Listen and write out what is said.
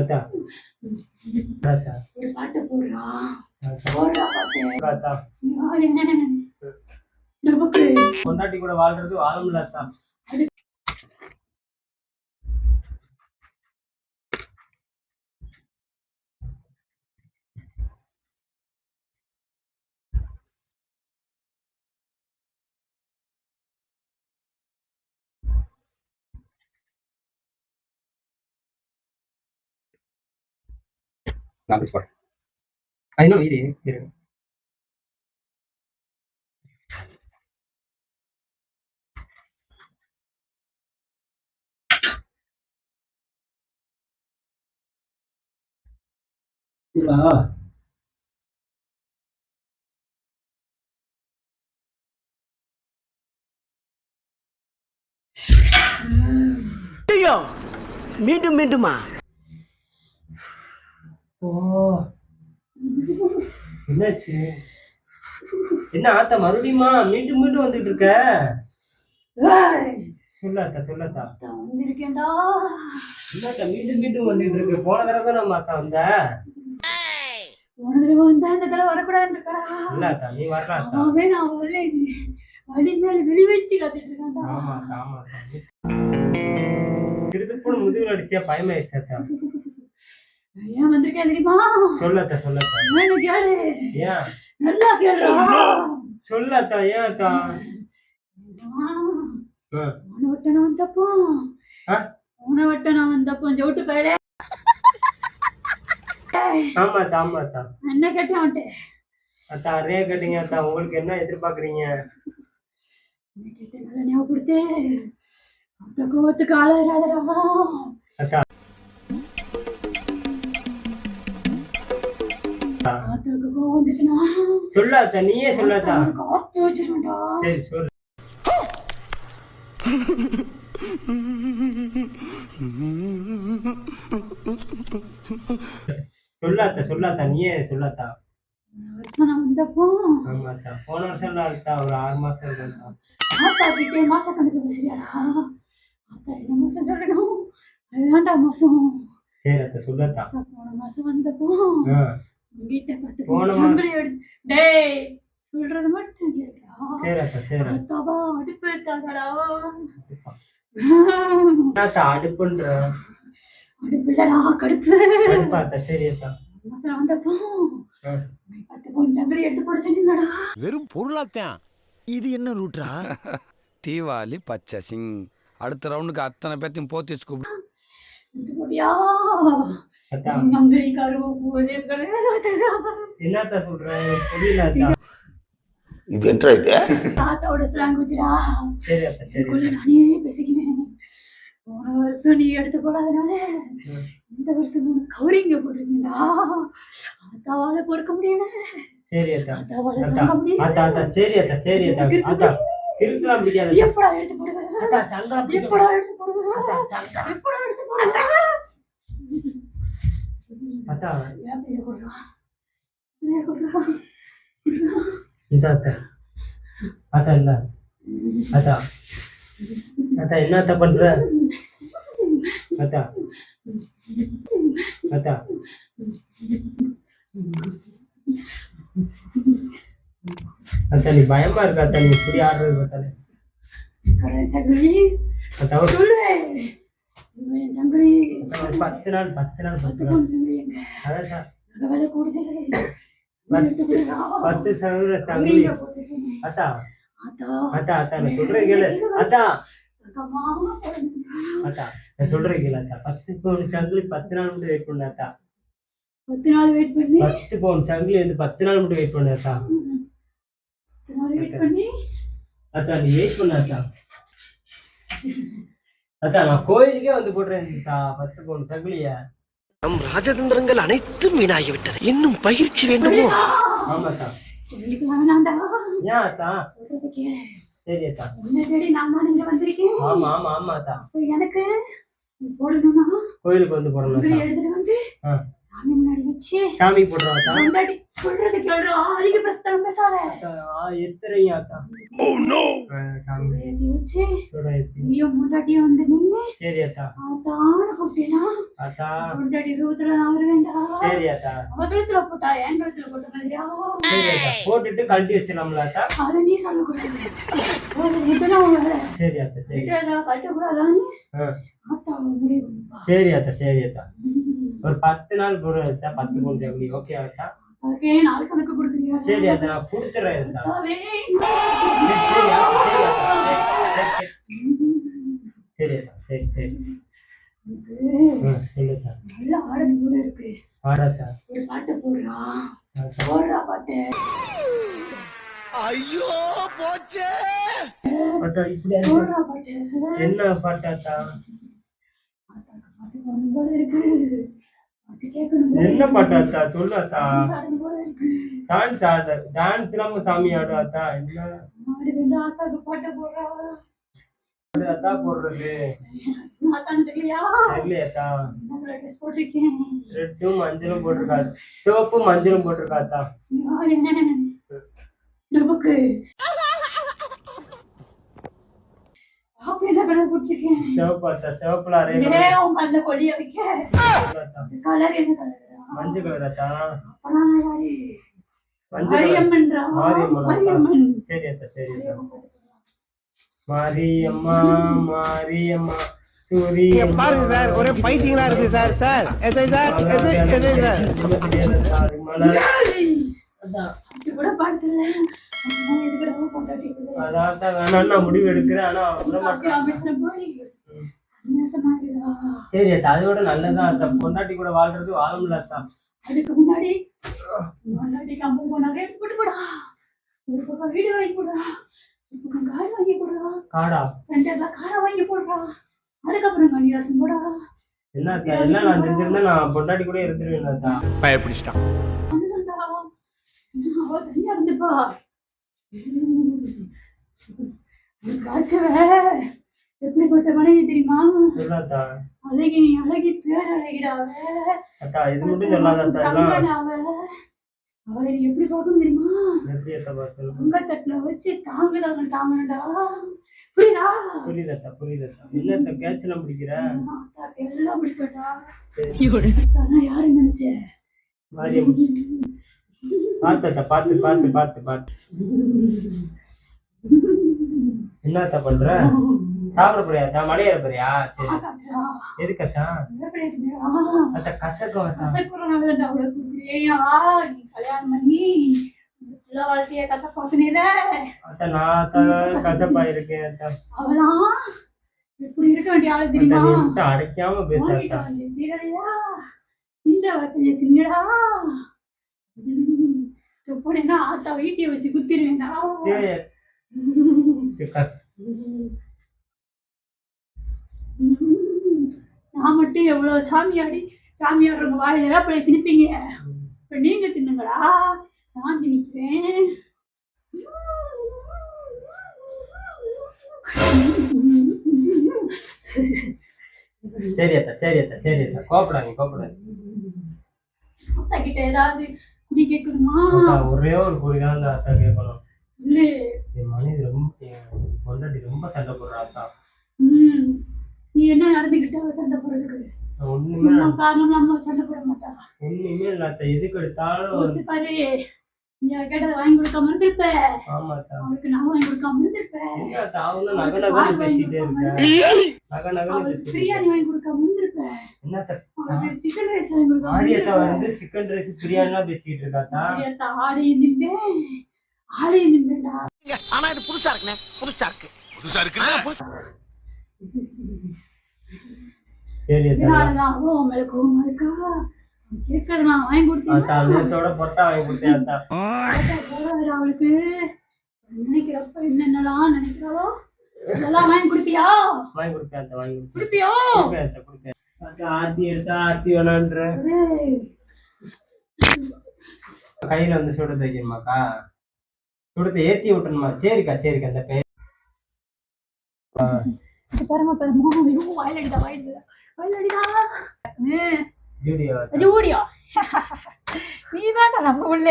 அத்தா அத்தா ஒரு பாட்டு போடுறா அத்தா நமக்கு பொண்டாட்டி கூட வாழ்றது வாழமுல்ல அத்தா. சரி மீண்டும் மீண்டுமா? ஓ என்னாச்சு? என்ன ஆத்தா மறுபடியுமா மீண்டும் மீண்டும் வந்துட்டு இருக்க? சொல்லாத்தா சொல்லாத்தா. வந்திருக்கேன்டா. என்னக்கா மீண்டும் மீண்டும் வந்துட்டு இருக்கு? போன தடவை நம்ம அத்தா வந்த போன தடவை வந்தா இந்த தடவை வரக்கூடாதுன்னு இருக்கா? இல்லாத்தா நீ வர்றாத்தா. அவன் நான் வரல, வழி மேல விழி வச்சு காத்துட்டு இருக்கான்டா. ஆமாத்தா ஆமாத்தா. திருப்பூர் முதுகுல அடிச்சா பயமாயிடுச்சாத்தா. ஏன் வந்திருக்கேன் தெரியுமா? சொல்லாத்தா சொல்லாத்தா. ஏன் கேளு. ஏன்? நல்லா கேளுடா. சொல்லாத்தா ஏன் அத்தா? உணவட்டனம் வந்தப்போ ஜவுட்டு பயலே. ஆமாத்தா ஆமாத்தா. என்ன கேட்டேன் அவன்ட்டு? அத்தா நிறைய கேட்டீங்க அத்தா. உங்களுக்கு என்ன எதிர்பார்க்குறீங்க? என்ன கேட்டேன் நல்லா ஞாபகப்படுத்து. அந்த கோவத்துக்கு ஆளாயிராதடா. அத்தா ஆத்துக்கு கோவம் வந்துச்சுன்னா சொல்லாத்தா நீயே சொல்லாத்தா. காத்து வச்சிருவேன்டா. சரி சொல்லு. சொல்லாத்தா சொல்லாத்தா நீயே சொல்லாத்தா. வருஷம் நான் வந்தப்போ ஆமாத்தா போன வருஷம் இல்லத்தா ஒரு 6 மாசம் இருக்கும்த்தா. ஆத்தா கிட்டே மாச கணக்கு பேசுறியாடா? ஆத்தா என்ன மாசம் சொல்லணும்? அதுதான்டா மாசம். சரி அத்தா சொல்லாத்தா. போன மாசம் வந்தப்போ வீட்டை பார்த்து போன சம்பளி எடுத்து டேய் சொல்றது மட்டும் கேட்கா. சரி அத்தா சரி அத்தாவா அடுப்பு எடுத்தாங்கடா. அத்தா அடுப்புன்ற அடுப்பு இல்லடா கடுப்பு. அடுப்பாத்தா. சரி அத்தா. மாசம் வந்தப்போ 10 பவுன் சம்பளி எடுத்து போட சொன்னீங்கடா. வெறும் பொருளாத்தான். இது என்ன ரூட்ரா? தீவாளி பச்சை சிங். அடுத்த ரவுண்டுக்கு அத்தனை பேர்த்தையும் போத்தி வச்சு கூப்பிடு. இது போடியா அத்தா மங்கலி கருவ போதே என்னத்தா சொல்றேன் புரியல அத்தா. இது என்ன இது? தாத்தாவோட லாங்குவேஜ்டா. சரி அத்தா சரி. நானே பேசிக்குவேன். போன வருஷம் நீ எடுத்து போடாதனால இந்த வருஷம் கவரிங்க போட்டிருக்கீங்களா? அத்தாவால பொறுக்க முடியல. சரி அத்தா. அத்தாவால அத்தா தாங்க முடியல. அத்தா அத்தா சரி அத்தா சரி அத்தா. அத்தா திருக்கலாம் பிடிக்காது. எப்படா எடுத்து போடுவேன்? அத்தா சங்கடா எப்படா எடுத்து போடுவேன்? எப்படா எடுத்து போடுவேன்? அத்தா ஏன் பேர கொடுறா? பேர கொடுறா? இந்த அத்தா அத்தா இல்ல அத்தா அத்தா என்ன அத்தா பண்ற? அத்தா அத்தா அத்தா நீ பயமா இருக்கா அத்தா? நீ இப்படி ஆடுறது பார்த்தாலே. சங்கரி அத்தா ஒரு சொல்லு. சங்கரி 10 நாள் 10 நாள் 10 நாள். சங்கரி எங்க அதான் சார் வேலை கூடுதல் 10 சங்கலி. அத்தா அத்தா அத்தா நான் சொல்றேன் கேளு அத்தா. அத்தா நான் சொல்றேன் கேளு அத்தா. 10 பவுன் சங்கிலி 10 நாள் மட்டும் வெயிட் பண்ணு அத்தா. 10 நாள் வெயிட் பண்ணி 10 பவுன் சங்கிலி வந்து 10 நாள் மட்டும் வெயிட் பண்ணு அத்தா. 10 நாள் வெயிட் பண்ணி அத்தா நீ வெயிட் பண்ணு அத்தா. அத்தா நான் கோயிலுக்கே வந்து போடுறேன் அத்தா 10 பவுன் சங்கிலிய. நம் ராஜதந்திரங்கள் அனைத்தும் வீணாகிவிட்டது. இன்னும் பயிற்சி வேண்டுமோ? ஆமாத்தா. கோயிலுக்கு வேணாண்டா. ஏன் அத்தா? சொல்றதுக்கு சரி அத்தா. உன்னை தேடி நான் தான் இங்க வந்திருக்கேன். ஆமா ஆமா ஆமா அத்தா. எனக்கு போடணும்னா கோயிலுக்கு வந்து போடணும் சங்கிலி அத்தா. எடுத்துட்டு வந்து சாமி முன்னாடி வச்சு சாமி போடுறா அத்தா முன்னாடி சொல்றது கேள்றா அதிக பிரஸ்தனம் பேசாத எத்தனையா அத்தா சாமி ஏத்தி வச்சு சுட ஏத்தி நீயும் முன்னாடியே வந்து நின்னு சரி அத்தா அத்தான கூப்பிட்டேனா அத்தா முன்னாடி ரூத்துல நான் வருவேன்டா சரி அத்தா அவ கழுத்துல போட்டா என் கழுத்துல போட்ட மாதிரியா சரி அத்தா போட்டுட்டு கழட்டி வச்சிடலாம்ல அத்தா அதை நீ சொல்லக்கூடாது இப்பதான் சரி அத்தா சரி கட்டக்கூடாதான்னு அத்தா முடிவு சரி அத்தா சரி அத்தா ஒரு 10 நாள் பொருள் அத்தா 10 பொருள் எப்படி ஓகே அத்தா ஓகே நாள் கணக்கு கொடுக்குறியா சரி அத்தா நான் கொடுத்துறேன் அத்தா அத்தாவே. சரி அத்தா சரி சரி எனக்கு சொல்லு அத்தா நல்ல ஆடல் போல இருக்கு ஆடாத்தா ஒரு பாட்டு போடுறா போடுறா பாட்டு ஐயோ போச்சே அத்தா இப்படி போடுறா பாட்டு என்ன பாட்டாத்தா பாட்டு பாடணும் போல இருக்கு பாட்டு கேட்கணும் என்ன பாட்டாத்தா சொல்லு அத்தா ஆடணும் போல இருக்கு டான்ஸ் ஆடு டான்ஸ் இல்லாம சாமி ஆடு அத்தா என்ன ஆடு வேண்டாம் அத்தாக்கு பாட்டு போடுறா அத்தா போடுறது அத்தான்னு தெரியலையா தெரியலையாத்தா நான் ட்ரெஸ் போட்டிருக்கேன் ரெட்டும் மஞ்சளும் போட்டிருக்காது சிவப்பும் மஞ்சளும் போட்டிருக்காத்தா நமக்கு பாப்பு என்ன கலர் போட்டிருக்கேன் சிவப்பாத்தா சிவப்புல அரே ஏன் உங்க அந்த கொடிய வைக்க கலர் என்ன கலர் மஞ்சள் கலர் அத்தா அப்பனா யாரு மஞ்சள் கலர் மாரியம்மன்றா மாரியம்மன் மாரியம்மன் சரி அத்தா சரி அத்தா மாரியம்மா மாரியம்மா சூரிய பாருங்க சார் ஒரே பைத்தியங்களா இருக்கு sir sir SI sir SI SI sir அப்படி கூட பாடல எதுக்கடா கொண்டாட்டிக்குது அதான் வேணாம் நான் முடிவு எடுக்கிறேன் ஆனா விட மாட்டேன் ராமேஸ்வரம் போய் சன்னியாசமாகிடா சரி அத்தா அதோட நல்லதான் அத்தா பொண்டாட்டி கூட வாழ்றது வாழமுல அத்தா அதுக்கு முன்னாடி கம்பு போனாலே போட்டு போடா ஒரு பக்கம் வீடு வாங்கி போடுறா ஒரு பக்கம் கார் வாங்கி போடுறா காடா சென்டர்ல காரை வாங்கி போடுறா அதுக்கப்புறம் கன்னியாசம் போடா என்ன அத்தா எல்லாம் நான் செஞ்சிருந்தேன் நான் பொண்டாட்டி கூட இருந்துருவேன் அத்தா பயப்பிடிச்சிட்டான் அதுதான்டா அவ தனியா இருந்துப்பா காய்ச்சவ எப்படிப்பட்ட மனைவி தெரியுமா சொல்லாத்தா அழகி பேர் அழகிடாவ அத்தா இது மட்டும் சொல்லாத அத்தா எல்லாம் அவளை நீ எப்படி பார்க்கணும் தெரியுமா எப்படி அத்தா பார்த்து தங்கத்தட்டுல வச்சு தாங்கடா புரியுதா புரியுது அத்தா என்ன அத்தா கேட்சலாம் பிடிக்கிற அத்தாக்கு எல்லாம் பிடிக்கட்டா சரி அத்தானா யாரு நினைச்ச மாரியம் பார்த்து அத்தா பார்த்து என்ன அத்தா பண்ற சாப்பிட போறியா அத்தா மலையேற போறியா சரி எதுக்கு அத்தா அத்தா கசக்கம் அத்தா நீ கல்யாணம் பண்ணி வாழ்க்கைய கசப்பாக்குனீல அத்தா நான் அத்தா கசப்பா இருக்கேன் அத்தா அவளாம் இப்படி இருக்க வேண்டிய ஆளு அத்தா தெரியுமா நீ விட்டு அடைக்காம பேச வாங்கிட்டு அத்தா வந்து சீரழியா இந்த வார்த்தையை தின்னடா எப்படின்னா ஆத்தா வீட்டிய வச்சு குத்திருவேண்டா நான் மட்டும் எவ்வளவு சாமியாடுறவங்க வாழையில அப்படி திணிப்பீங்க இப்ப நீங்க தின்னுங்களா நான் திணிக்கிறேன் சரி அத்தா கோபப்படாதீங்க அத்தா கிட்ட ஏதாவது குடி கேட்கணுமா அத்தா ஒரே ஒரு குடிதான் அந்த அத்தா கேட்கணும் இல்ல என் மனைவி என் பொண்டாட்டி ரொம்ப சண்டை போடுறா அத்தா நீ என்ன நடந்துகிட்ட சண்டை போடுறதுக்கு ஒண்ணுமே காரணம் நம்ம சண்டை போட மாட்டா ஒண்ணுமே இல்ல அத்தா எதுக்கு எடுத்தாலும் யோசிச்சு பாரு நீ கேட்டதை வாங்கி கொடுக்காம இருந்திருப்ப ஆமா அத்தா அவளுக்கு நான் வாங்கி கொடுக்காம இருந்திருப்பேன் என்ன அத்தா அவங்களும் நகை பேசிட்டே இருக்க நகை அவளுக்கு பிரியாணி வாங்கி கொடுக்காம இருந்திருப்ப என்ன அத்தா அவளுக்கு சிக்கன் ரைஸ் வாங்கி கொடுக்காம மாரியத்தா வந்து சிக்கன் ரைஸ் பிரியாணிலாம் பேசிட்டு இருக்காத்தா இருந்திருப்ப ஆடையும் நின்றேன்டா ஆனா இது புதுசா இருக்கு சரி அத்தா இதனாலதான் உன் மேல கோவமா இருக்கா கேட்கறது நான் வாங்கி அத்தா கொடுத்தேன் நேத்தோட பொட்டா வாங்கி கொடுத்தேன் அத்தா அவளுக்கு நினைக்கிறப்ப என்னென்னலாம் நினைக்கிறாளோ இதெல்லாம் வாங்கி கொடுப்பியா வாங்கி கொடுத்தேன் அத்தா கொடுப்பியோ கொடுத்தேன் அத்தா ஆர்த்தி எடுத்தா ஆர்த்தி வேணான்ற கையில வந்து சுட தைக்கணுமாக்கா சுடத்தை ஏத்தி விட்டணுமா சரிக்கா அந்த பெயர் பரம வாயிலடிடா ஜூடியோ நீ தான்டா நம்ம உள்ள